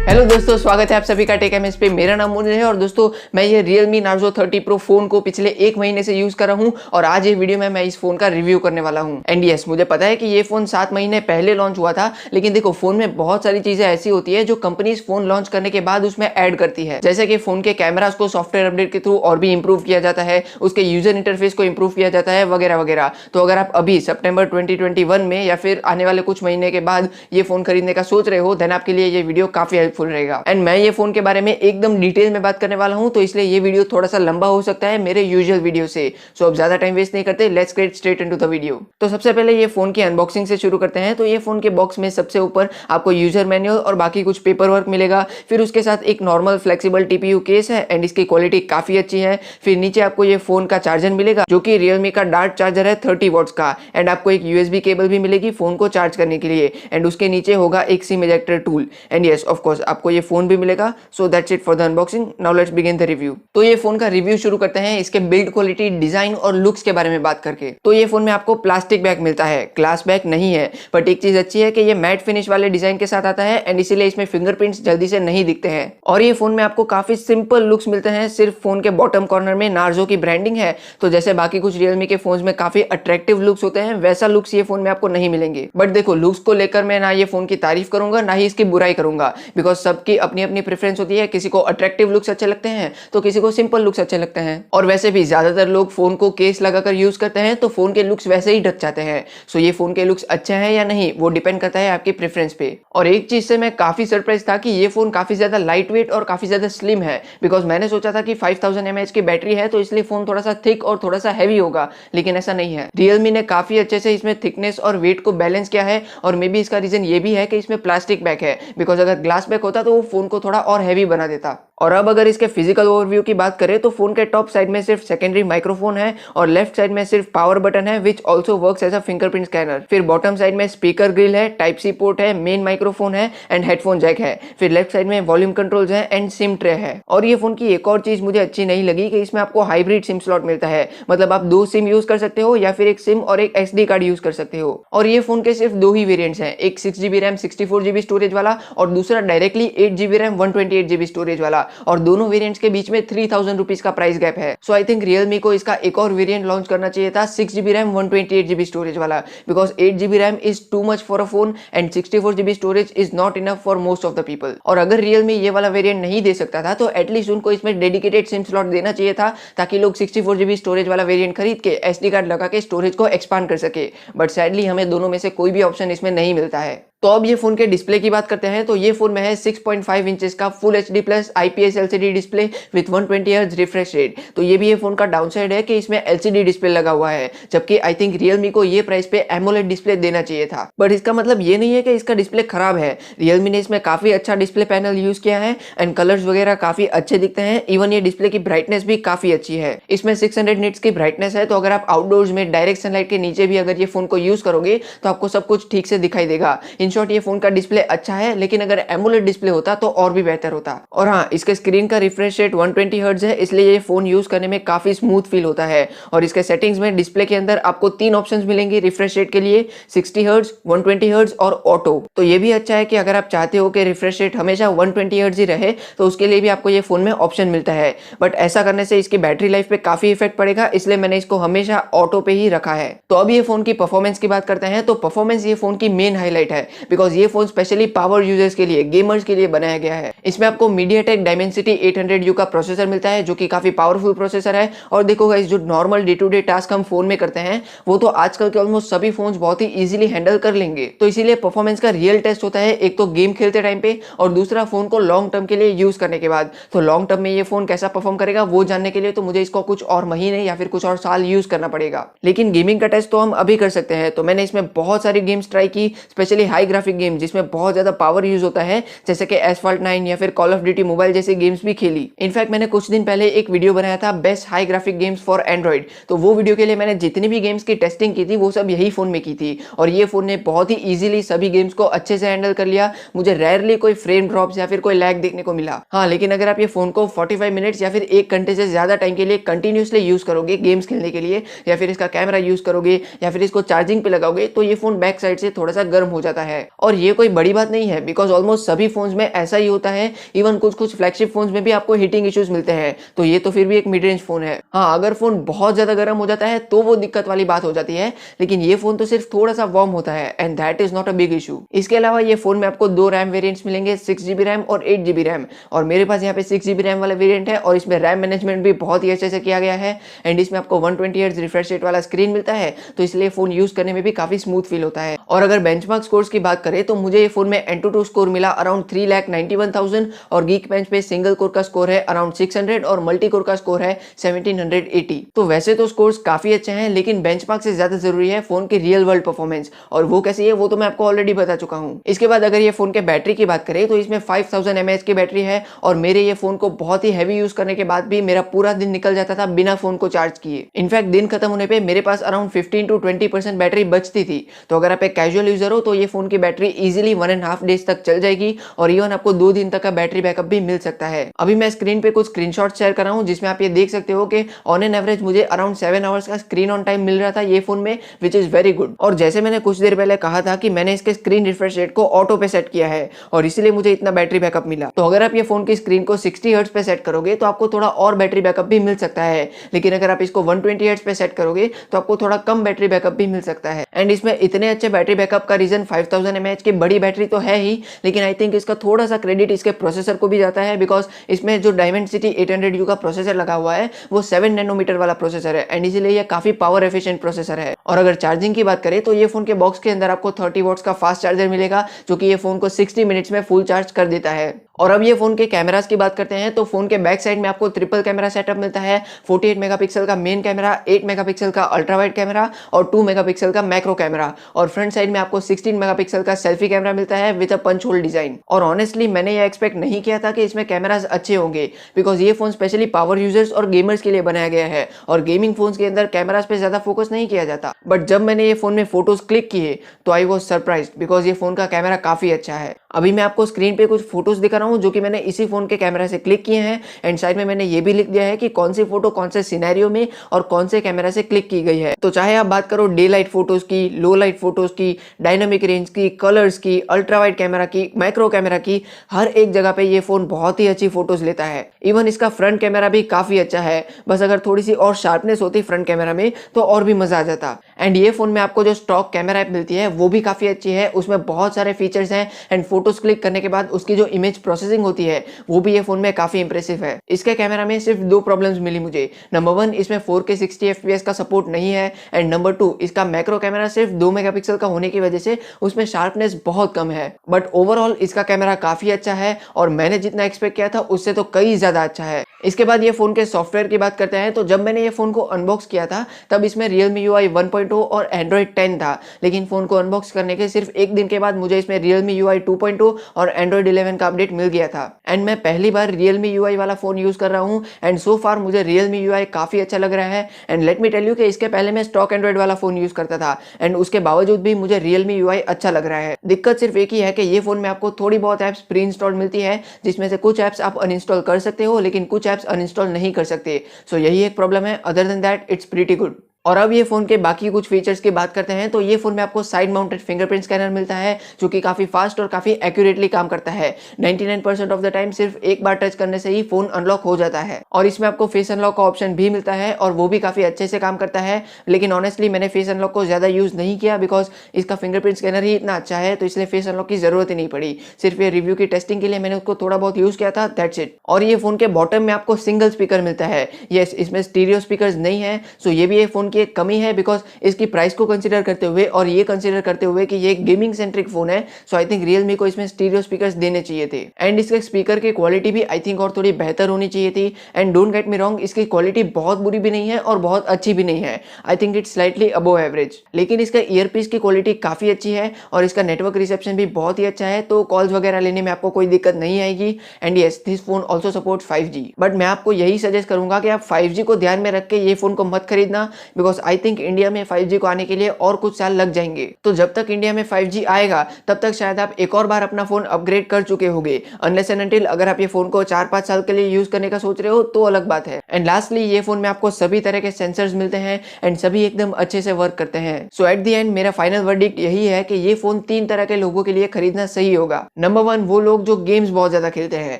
Hello दोस्तों, स्वागत है आप सभी का टेक एमएस पे। मेरा नाम मुनीर है और दोस्तों मैं ये Realme Narzo 30 Pro फोन को पिछले एक महीने से यूज कर रहा हूँ और आज ये वीडियो में मैं इस फोन का रिव्यू करने वाला हूँ। एंड यस, मुझे पता है कि ये फोन 7 महीने पहले लॉन्च हुआ था, लेकिन देखो फोन में बहुत सारी चीजें ऐसी होती है जो कंपनी फोन लॉन्च करने के बाद उसमें ऐड करती है। जैसे कि फोन के कैमरास को सॉफ्टवेयर अपडेट के थ्रू और भी इंप्रूव किया जाता है, उसके यूजर इंटरफेस को इंप्रूव किया जाता है वगैरह वगैरह। तो अगर आप अभी सितंबर 2021 में या फिर आने वाले कुछ महीने के बाद ये फोन खरीदने का सोच रहे हो, देन आपके लिए ये वीडियो काफी हेल्पफुल रहेगा। एंड मैं ये फोन के बारे में एकदम डिटेल में बात करने वाला हूं, तो इसलिए ये वीडियो थोड़ा सा लंबा हो सकता है मेरे यूजुअल वीडियो से। सो अब ज्यादा टाइम वेस्ट नहीं करते, let's get straight into the video. तो सबसे पहले ये फोन की अनबॉक्सिंग से शुरू करते हैं। तो ये फोन के बॉक्स में सबसे ऊपर आपको यूजर मैनुअल और बाकी कुछ पेपर वर्क मिलेगा। फिर उसके साथ एक नॉर्मल फ्लेक्सिबल टीपीयू केस है एंड इसकी क्वालिटी काफी अच्छी है। फिर नीचे आपको ये फोन का चार्जर मिलेगा जो कि Realme का डार्ट चार्जर है 30 वॉट्स का। एंड आपको एक यूएसबी केबल भी मिलेगी फोन को चार्ज करने के लिए। एंड उसके नीचे होगा एक SIM ejector tool. And yes, of course आपको ये फोन भी मिलेगा। So that's it for the unboxing. Now let's begin the review. तो ये फोन का रिव्यू शुरू करते हैं इसके बिल्ड क्वालिटी, डिजाइन और लुक्स के बारे में बात करके। तो ये फोन में आपको प्लास्टिक बैग मिलता है, ग्लास बैग नहीं है। बट एक चीज अच्छी है कि ये मैट फिनिश वाले डिजाइन के साथ आता है एंड इसीलिए इसमें फिंगरप्रिंट्स जल्दी से नहीं दिखते हैं। और ये फोन में आपको काफी सिंपल लुक्स मिलते हैं। सिर्फ फोन के बॉटम कॉर्नर में नार्जो की ब्रांडिंग है। तो जैसे बाकी कुछ Realme के फोन में काफी अट्रैक्टिव लुक्स होते हैं, वैसा लुक्स ये फोन में आपको नहीं मिलेंगे। बट देखो, लुक्स को लेकर मैं ना ये फोन की तारीफ करूंगा ना ही इसकी बुराई करूंगा, बिकॉज सबकी अपनी अपनी प्रेफरेंस होती है। किसी को अट्रैक्टिव लुक्स अच्छे लगते हैं तो किसी को सिंपल लुक्स अच्छे लगते हैं। और वैसे भी ज्यादातर लोग फोन को केस लगाकर यूज करते हैं तो फोन के लुक्स वैसे ही ढक जाते हैं। सो ये फोन के लुक्स अच्छे हैं या नहीं वो डिपेंड करता है आपकी प्रेफरेंस पे। और एक चीज से मैं काफी सरप्राइज था कि ये फोन काफी ज्यादा लाइट वेट और काफी ज्यादा स्लिम है। बिकॉज मैंने सोचा था कि 5000 mAh की बैटरी है तो इसलिए फोन थोड़ा सा थिक और थोड़ा सा हैवी होगा, लेकिन ऐसा नहीं है। Realme ने काफी अच्छे से इसमें थिकनेस और वेट को बैलेंस किया है। और मे बी इसका रीजन ये भी है कि इसमें प्लास्टिक बैग है, बिकॉज अगर ग्लास बैग होता तो वो फोन को थोड़ा और हैवी बना देता। और अब अगर इसके फिजिकल ओवरव्यू की बात करें तो फोन के टॉप साइड में सिर्फ सेकेंडरी माइक्रोफोन है और लेफ्ट साइड में सिर्फ पावर बटन है which also works as a fingerprint scanner. फिर बॉटम साइड में स्पीकर ग्रिल है, टाइप सी पोर्ट है, मेन माइक्रोफोन है एंड हेडफोन जैक है। फिर लेफ्ट साइड में वॉल्यूम कंट्रोल्स है एंड सिम ट्रे है। और ये फोन की एक और चीज मुझे अच्छी नहीं लगी कि इसमें आपको हाइब्रिड सिम स्लॉट मिलता है। मतलब आप 2 सिम यूज कर सकते हो या फिर एक सिम और एक SD कार्ड यूज कर सकते हो। और ये फोन के सिर्फ 2 ही वेरिएंट्स हैं, एक 6GB रैम 64GB स्टोरेज वाला और दूसरा directly 8GB RAM 128GB storage वाला। और दोनों वेरिएंट्स के बीच में 3000 रुपीज का प्राइस गैप है। सो आई थिंक Realme को इसका एक और वेरिएंट लॉन्च करना चाहिए था 6GB रैम 128GB स्टोरेज वाला, because 8GB RAM is too much for a phone and 64GB storage is not enough for most of the people. और अगर Realme ये वाला वेरिएंट नहीं दे सकता था तो एटलीस्ट उनको इसमें डेडिकेटेड सिम स्लॉट देना चाहिए था ताकि लोग 64GB स्टोरेज वाला वेरिएंट खरीद के SD कार्ड लगा के स्टोरेज को एक्सपांड कर सके। बट सैडली हमें दोनों में से कोई भी ऑप्शन इसमें नहीं मिलता है। तो अब ये फोन के डिस्प्ले की बात करते हैं। तो ये फोन में है 6.5 इंचेस का full HD plus IPS LCD display with 120 Hz refresh rate. तो ये भी ये फोन का डाउनसाइड है कि इसमें LCD डिस्प्ले लगा हुआ है, जबकि आई थिंक Realme को ये प्राइस पे AMOLED डिस्प्ले देना चाहिए था। बट इसका मतलब ये नहीं है कि इसका डिस्प्ले खराब है। Realme ने इसमें काफी अच्छा डिस्प्ले पैनल यूज किया है एंड कलर्स वगैरह काफी अच्छे दिखते हैं। इवन ये डिस्प्ले की ब्राइटनेस भी काफी अच्छी है। इसमें 600 निट्स की ब्राइटनेस है, तो अगर आप आउटडोर्स में डायरेक्ट सनलाइट के नीचे भी अगर ये फोन को यूज करोगे तो आपको सब कुछ ठीक से दिखाई देगा। इन शॉर्ट ये फोन का डिस्प्ले अच्छा है, लेकिन अगर AMOLED डिस्प्ले होता तो और भी बेहतर होता। और हाँ, इसके स्क्रीन का रिफ्रेश रेट 120 हर्ट्ज है, इसलिए ये फोन यूज करने में काफी स्मूथ फील होता है। और इसके सेटिंग्स में डिस्प्ले के अंदर आपको 3 ऑप्शंस मिलेंगे रिफ्रेश रेट के लिए, 60 हर्ट्ज, 120 हर्ट्ज और ऑटो। तो ये भी अच्छा है कि अगर आप चाहते हो कि रिफ्रेश रेट हमेशा 120 हर्ट्ज ही रहे तो उसके लिए भी आपको ये फोन में ऑप्शन मिलता है। बट ऐसा करने से इसकी बैटरी लाइफ पे काफी इफेक्ट पड़ेगा, इसलिए मैंने इसको हमेशा ऑटो पे ही रखा है। तो अब ये फोन की परफॉर्मेंस की बात करते हैं। तो परफॉर्मेंस ये फोन की मेन हाईलाइट है, बिकॉज ये फोन स्पेशली पावर यूजर्स के लिए, गेमर्स के लिए बनाया गया है। इसमें आपको MediaTek Dimensity 800U का प्रोसेसर मिलता है जो कि काफी पावरफुल प्रोसेसर है। और देखो गाइस, जो normal day to day task हम फोन में करते हैं वो तो आजकल के ऑलमोस्ट सभी फोन्स बहुत ही इजीली हैंडल कर लेंगे। तो इसीलिए परफॉर्मेंस का रियल टेस्ट होता है, एक तो गेम खेलते टाइम पे और दूसरा फोन को लॉन्ग टर्म के लिए यूज करने के बाद। तो लॉन्ग टर्म में ये फोन कैसा परफॉर्म करेगा वो जानने के लिए तो मुझे इसको कुछ और महीने या फिर कुछ और साल यूज करना पड़ेगा। लेकिन गेमिंग का टेस्ट तो हम अभी कर सकते हैं। तो मैंने इसमें बहुत सारी गेम्स ट्राई की, स्पेशली हाई ग्राफिक गेम जिसमें बहुत ज्यादा पावर यूज होता है, जैसे कि Asphalt 9 या फिर कॉल ऑफ ड्यूटी मोबाइल जैसी गेम्स भी खेली। इनफैक्ट मैंने कुछ दिन पहले एक वीडियो बनाया था best high graphic games for Android, तो वो वीडियो के लिए मैंने जितनी भी गेम्स की टेस्टिंग की थी वो सब यही फोन में की थी और ये फोन ने बहुत ही इजीली सभी गेम्स को अच्छे से हैंडल कर लिया। मुझे रेयरली कोई फ्रेम ड्रॉप्स या फिर कोई लैग देखने को मिला। हाँ, लेकिन अगर आप ये फोन को 45 मिनट्स या फिर 1 घंटे से ज्यादा टाइम के लिए कंटिन्यूसली यूज करोगे गेम्स खेलने के लिए, या फिर इसका कैमरा यूज करोगे, या फिर इसको चार्जिंग पे लगाओगे, तो ये फोन बैक साइड से थोड़ा सा गर्म हो जाता है। और ये कोई बड़ी बात नहीं है बिकॉज ऑलमोस्ट सभी फोन्स में ऐसा ही होता है। इवन कुछ फ्लैगशिप फोन्स में भी आपको हीटिंग इश्यूज मिलते हैं, तो ये तो फिर भी एक मिड रेंज फोन है। हाँ, अगर फोन बहुत ज्यादा गर्म हो जाता है तो वो दिक्कत वाली बात हो जाती है, लेकिन ये फोन तो सिर्फ थोड़ा सा वार्म होता है and that is not a big issue. इसके अलावा ये फोन में आपको 2 रैम वेरिएंट्स मिलेंगे, 6GB रैम और 8GB रैम, और मेरे पास यहाँ पे 6GB रैम वाला वेरिएंट है और इसमें रैम मैनेजमेंट भी बहुत ही अच्छे से किया गया है एंड इसमें आपको 120Hz रिफ्रेश रेट वाला स्क्रीन मिलता है, तो इसलिए फोन यूज करने में भी काफी स्मूथ फील होता है। और अगर बेंचमार्क स्कोर्स की बात करें तो मुझे ये फोन में Antutu स्कोर मिला अराउंड 3,91,000 और Geekbench पे सिंगल कोर का स्कोर है अराउंड 600 और मल्टी कोर का स्कोर है 1780। तो वैसे तो स्कोर्स काफी अच्छे हैं, लेकिन बेंचमार्क से ज्यादा जरूरी है फोन की रियल वर्ल्ड परफॉर्मेंस, और वो कैसी है वो तो मैं आपको ऑलरेडी बता चुका हूँ। इसके बाद अगर ये फोन के बैटरी की बात करें तो इसमें 5000 mAh की बैटरी है और मेरे ये फोन को बहुत ही हैवी यूज करने के बाद भी मेरा पूरा दिन निकल जाता था बिना फोन को चार्ज किए। इनफैक्ट दिन खत्म होने पे मेरे पास अराउंड 15 to 20% बैटरी बचती थी। तो अगर आप एक कैजुअल यूजर हो तो ये फोन की बैटरी इजीली 1.5 डेज तक चल जाएगी और इवन आपको 2 दिन तक का बैटरी बैकअप भी मिल सकता है। अभी मैं स्क्रीन पे कुछ स्क्रीनशॉट शेयर कर रहा हूँ जिसमें आप ये देख सकते हो कि ऑन एन एवरेज मुझे अराउंड 7 आवर्स का स्क्रीन ऑन टाइम मिल रहा था ये फोन में, विच इज वेरी गुड। और जैसे मैंने कुछ देर पहले कहा था कि मैंने इसके स्क्रीन रिफ्रेश रेट को ऑटो पे सेट किया है और इसीलिए मुझे इतना बैटरी बैकअप मिला। तो अगर आप ये फोन की स्क्रीन को 60 हर्ट्ज पे सेट करोगे तो आपको थोड़ा और बैटरी बैकअप भी मिल सकता है, लेकिन अगर आप इसको 120 हर्ट्ज पे सेट करोगे तो आपको थोड़ा कम बैटरी बैकअप भी मिल सकता है। एंड इसमें इतने अच्छे बैटरी बैकअप का रीजन 5000 mAh की बड़ी बैटरी तो है ही, लेकिन आई थिंक इसका थोड़ा सा क्रेडिट इसके प्रोसेसर को भी जाता है बिकॉज इसमें जो Dimensity 800U का प्रोसेसर लगा हुआ है वो 7 नैनोमीटर वाला प्रोसेसर है एंड इसीलिए ये काफी पावर एफिशिएंट प्रोसेसर है। और अगर चार्जिंग की बात करें तो ये फोन के बॉक्स के अंदर आपको 30 वॉट्स का फास्ट चार्जर मिलेगा जो कि ये फोन को 60 मिनट्स में फुल चार्ज कर देता है। और अब ये फोन के कैमरास की बात करते हैं तो फोन के बैक साइड में आपको ट्रिपल कैमरा सेटअप मिलता है। 48 मेगापिक्सल का मेन कैमरा, 8 मेगापिक्सल का अल्ट्रा वाइड कैमरा और 2 मेगापिक्सल का मैक्रो कैमरा, और फ्रंट साइड में आपको 16 मेगापिक्सल का सेल्फी कैमरा मिलता है with a punch hole design. और ऑनेस्टली मैंने ये एक्सपेक्ट नहीं किया था कि इसमें कैमरास अच्छे होंगे बिकॉज ये फोन स्पेशली पावर यूजर्स और गेमर्स के लिए बनाया गया है और गेमिंग फोन्स के अंदर कैमरास पे ज्यादा फोकस नहीं किया जाता। बट जब मैंने ये फोन में फोटोज क्लिक किए तो आई वॉज सरप्राइज्ड बिकॉज ये फोन का कैमरा काफी अच्छा है। अभी मैं आपको स्क्रीन पे कुछ फोटोज दिखा रहा हूँ जो कि मैंने इसी फोन के कैमरा से क्लिक किए हैं एंड साइड में मैंने ये भी लिख दिया है कि कौन सी फोटो कौन से सिनेरियो में और कौन से कैमरा से क्लिक की गई है। तो चाहे आप बात करो डे लाइट फोटोज की, लो लाइट फोटोज की, डायनामिक रेंज की, कलर्स की, अल्ट्रा वाइड कैमरा की, माइक्रो कैमरा की, हर एक जगह पे ये फोन बहुत ही अच्छी फोटोज लेता है। इवन इसका फ्रंट कैमरा भी काफी अच्छा है, बस अगर थोड़ी सी और शार्पनेस होती फ्रंट कैमरा में तो और भी मजा आ जाता। एंड ये फोन में आपको जो स्टॉक कैमरा ऐप मिलती है वो भी काफी अच्छी है, उसमें बहुत सारे फीचर्स हैं एंड फोटोज क्लिक करने के बाद उसकी जो इमेज प्रोसेसिंग होती है वो भी ये फोन में काफी इंप्रेसिव है। इसके कैमरा में सिर्फ 2 प्रॉब्लम्स मिली मुझे। नंबर 1, इसमें 4K 60 FPS का सपोर्ट नहीं है एंड नंबर 2, इसका मैक्रो कैमरा सिर्फ 2 मेगापिक्सल का होने की वजह से उसमें शार्पनेस बहुत कम है। बट ओवरऑल इसका कैमरा काफी अच्छा है और मैंने जितना एक्सपेक्ट किया था उससे तो कई ज्यादा अच्छा है। इसके बाद ये फोन के सॉफ्टवेयर की बात करते हैं तो जब मैंने ये फोन को अनबॉक्स किया था तब इसमें Realme UI 1.0 और Android 10 था, लेकिन फोन को अनबॉक्स करने के सिर्फ 1 दिन के बाद मुझे इसमें Realme UI 2.0 और Android 11 का अपडेट मिल गया था। एंड मैं पहली बार Realme UI वाला फोन यूज कर रहा हूँ एंड सो फार मुझे Realme UI काफी अच्छा लग रहा है। And let me tell you कि इसके पहले मैं स्टॉक एंड्रॉइड वाला फोन यूज करता था एंड उसके बावजूद भी मुझे Realme UI अच्छा लग रहा है। दिक्कत सिर्फ एक ही है कि ये फोन में आपको थोड़ी बहुत एप्स प्री इंस्टॉल मिलती है जिसमें से कुछ एप्स आप अनइंस्टॉल कर सकते हो लेकिन कुछ एप्स अनइंस्टॉल नहीं कर सकते। सो यही एक प्रॉब्लम है, other than that it's pretty good. और अब ये फोन के बाकी कुछ फीचर्स की बात करते हैं तो ये फोन में आपको साइड माउंटेड फिंगरप्रिंट स्कैनर मिलता है जो कि काफी फास्ट और काफी एक्यूरेटली काम करता है। 99% ऑफ द टाइम सिर्फ एक बार टच करने से ही फोन अनलॉक हो जाता है और इसमें आपको फेस अनलॉक का ऑप्शन भी मिलता है और वो भी काफी अच्छे से काम करता है। लेकिन ऑनेस्टली मैंने फेस अनलॉक को ज्यादा यूज नहीं किया बिकॉज इसका फिंगरप्रिंट स्कैनर ही इतना अच्छा है, तो इसलिए फेस अनलॉक की जरूरत ही नहीं पड़ी। सिर्फ ये रिव्यू की टेस्टिंग के लिए मैंने उसको थोड़ा बहुत यूज किया था, दैट्स इट। और ये फोन के बॉटम में आपको सिंगल स्पीकर मिलता है। यस, इसमें स्टीरियो स्पीकर नहीं है, सो ये भी ये फोन की एक कमी है बिकॉज इसकी प्राइस को कंसीडर करते हुए और ये कंसीडर करते हुए कि ये एक गेमिंग सेंट्रिक फोन है, सो आई थिंक Realme को इसमें स्टीरियो स्पीकर्स देने चाहिए थे एंड इसके स्पीकर की क्वालिटी भी आई थिंक और थोड़ी बेहतर होनी चाहिए थी। And don't get me wrong, इसकी क्वालिटी बहुत बुरी भी नहीं है और बहुत अच्छी भी नहीं है, I think it's slightly above average. लेकिन इसका ईयरपीस की क्वालिटी काफी अच्छी है और इसका नेटवर्क रिसेप्शन भी बहुत ही अच्छा है, तो कॉल्स वगैरह लेने में आपको कोई दिक्कत नहीं आएगी। And yes, this phone also support 5G, but मैं आपको यही सजेस्ट करूंगा कि आप 5G को ध्यान में रख के ये फोन को मत खरीदना बिकॉज आई थिंक इंडिया में 5G को आने के लिए और कुछ साल लग जाएंगे। तो जब तक इंडिया में 5G आएगा तब तक शायद आप एक और बार अपना फोन अपग्रेड कर चुके होंगे, अनलेस एंड अनटिल अगर आप ये फोन को 4-5 साल के लिए यूज करने का सोच रहे हो तो अलग बात है। एंड लास्टली, ये फोन में आपको सभी तरह के सेंसर्स मिलते हैं एंड सभी एकदम अच्छे से वर्क करते हैं। सो एट द एंड मेरा फाइनल वर्डिक्ट यही है कि ये फोन 3 तरह के लोगों के लिए खरीदना सही होगा। नंबर 1, वो लोग जो गेम्स बहुत ज्यादा खेलते हैं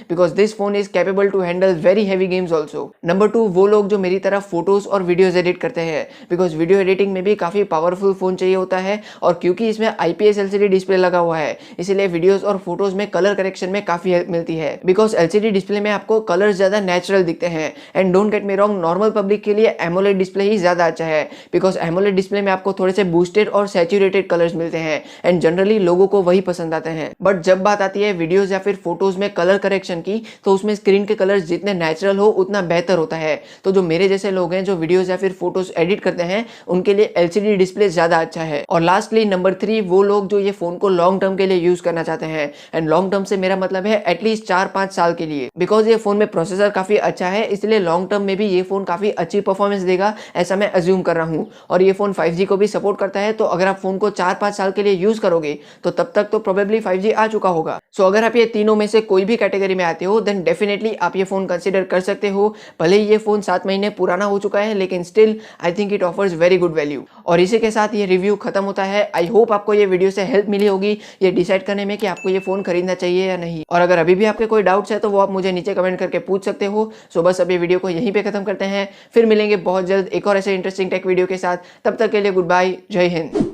because this phone is capable to handle very heavy games also. Number 2, वो लोग जो मेरी तरह फोटोज और वीडियोज एडिट करते हैं बिकॉज वीडियो एडिटिंग में भी काफी पावरफुल फोन चाहिए होता है और क्योंकि इसमें IPS LCD डिस्प्ले लगा हुआ है इसलिए वीडियोस और फोटोज में कलर करेक्शन में काफी हेल्प मिलती है बिकॉज LCD डिस्प्ले में आपको कलर्स ज्यादा नेचुरल दिखते हैं। And don't get me wrong, normal public के लिए AMOLED डिस्प्ले ही ज्यादा अच्छा है बिकॉज AMOLED डिस्प्ले में आपको थोड़े से बूस्टेड और सैचुरेटेड कलर्स मिलते हैं एंड जनरली लोगों को वही पसंद आते हैं। बट जब बात आती है वीडियोज या फिर फोटोज में कलर करेक्शन की तो उसमें स्क्रीन के कलर्स जितने नेचुरल हो उतना बेहतर होता है। तो जो मेरे जैसे लोग हैं जो वीडियोज या फिर फोटोज एडिट करते हैं उनके लिए LCD डिस्प्ले ज्यादा अच्छा है। और लास्टली नंबर 3, वो लोग जो ये फोन को लॉन्ग टर्म के लिए यूज करना चाहते हैं एंड लॉन्ग टर्म से मेरा मतलब है एटलीस्ट 4-5 साल के लिए बिकॉज ये फोन में प्रोसेसर काफी अच्छा है इसलिए लॉन्ग टर्म में भी ये फोन काफी अच्छी परफॉर्मेंस देगा ऐसा मैं अज्यूम कर रहा हूं। और ये फोन 5G को भी सपोर्ट करता है, तो अगर आप फोन को 4-5 साल के लिए यूज करोगे तो तब तक तो प्रोबेबली 5G आ चुका होगा। सो अगर आप ये तीनों में से कोई भी कैटेगरी में आते हो देन डेफिनेटली आप ये फोन कंसिडर कर सकते हो। भले ही ये फोन 7 महीने पुराना हो चुका है लेकिन still I think it offers very good value. और इसी के साथ ये रिव्यू खत्म होता है। आई होप आपको ये वीडियो से हेल्प मिली होगी ये डिसाइड करने में कि आपको ये फोन खरीदना चाहिए या नहीं। और अगर अभी भी आपके कोई डाउट्स है तो वो आप मुझे नीचे कमेंट करके पूछ सकते हो। सो बस अब ये वीडियो को यहीं पे खत्म करते हैं, फिर मिलेंगे बहुत जल्द एक और ऐसे इंटरेस्टिंग टेक वीडियो के साथ। तब तक के लिए गुड बाय, जय हिंद।